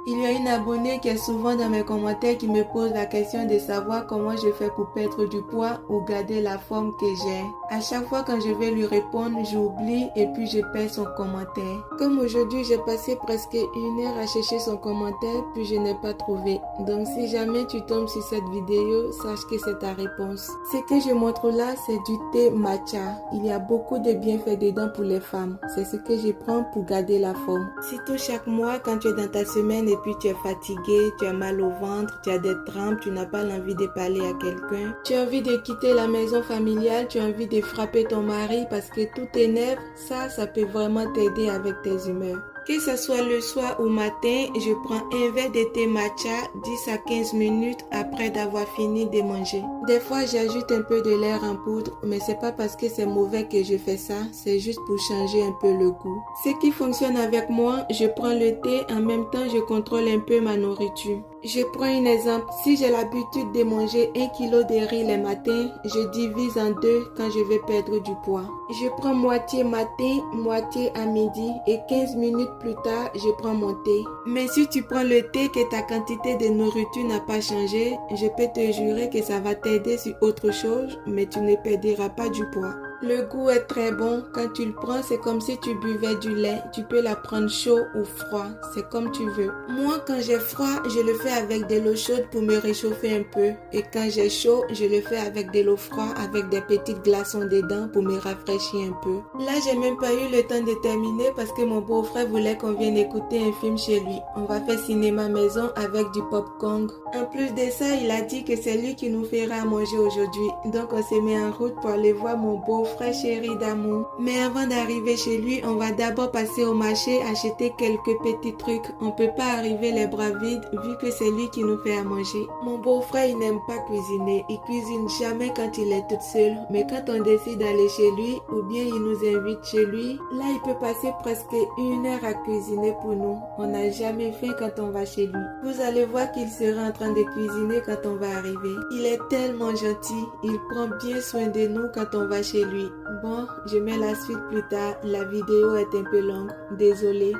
Il y a une abonnée qui est souvent dans mes commentaires qui me pose la question de savoir comment je fais pour perdre du poids ou garder la forme que j'ai. À chaque fois quand je vais lui répondre, j'oublie et puis je perds son commentaire. Comme aujourd'hui, j'ai passé presque 1 heure à chercher son commentaire puis je n'ai pas trouvé. Donc si jamais tu tombes sur cette vidéo, sache que c'est ta réponse. Ce que je montre là, c'est du thé matcha. Il y a beaucoup de bienfaits dedans pour les femmes. C'est ce que je prends pour garder la forme. Surtout chaque mois, quand tu es dans ta semaine et puis tu es fatigué, tu as mal au ventre, tu as des crampes, tu n'as pas l'envie de parler à quelqu'un, tu as envie de quitter la maison familiale, tu as envie de frapper ton mari parce que tout t'énerve, ça peut vraiment t'aider avec tes humeurs. Que ce soit le soir ou matin, je prends un verre de thé matcha 10 à 15 minutes après d'avoir fini de manger. Des fois, j'ajoute un peu de l'air en poudre, mais c'est pas parce que c'est mauvais que je fais ça, c'est juste pour changer un peu le goût. Ce qui fonctionne avec moi, je prends le thé, en même temps je contrôle un peu ma nourriture. Je prends un exemple, si j'ai l'habitude de manger 1 kilo de riz les matins, je divise en 2 quand je vais perdre du poids. Je prends moitié matin, moitié à midi et 15 minutes plus tard, je prends mon thé. Mais si tu prends le thé que ta quantité de nourriture n'a pas changé, je peux te jurer que ça va t'aider sur autre chose, mais tu ne perdras pas du poids. Le goût est très bon. Quand tu le prends, c'est comme si tu buvais du lait. Tu peux la prendre chaud ou froid. C'est comme tu veux. Moi, quand j'ai froid, je le fais avec de l'eau chaude pour me réchauffer un peu. Et quand j'ai chaud, je le fais avec de l'eau froide avec des petites glaçons dedans pour me rafraîchir un peu. Là, j'ai même pas eu le temps de terminer parce que mon beau-frère voulait qu'on vienne écouter un film chez lui. On va faire cinéma maison avec du popcorn. En plus de ça, il a dit que c'est lui qui nous fera manger aujourd'hui. Donc, on se met en route pour aller voir mon beau-frère chéri d'amour. Mais avant d'arriver chez lui, on va d'abord passer au marché acheter quelques petits trucs. On peut pas arriver les bras vides vu que c'est lui qui nous fait à manger. Mon beau-frère, il n'aime pas cuisiner. Il cuisine jamais quand il est toute seule. Mais quand on décide d'aller chez lui ou bien il nous invite chez lui, là, il peut passer presque 1 heure à cuisiner pour nous. On n'a jamais faim quand on va chez lui. Vous allez voir qu'il sera en train de cuisiner quand on va arriver. Il est tellement gentil. Il prend bien soin de nous quand on va chez lui. Bon, je mets la suite plus tard. La vidéo est un peu longue. Désolée.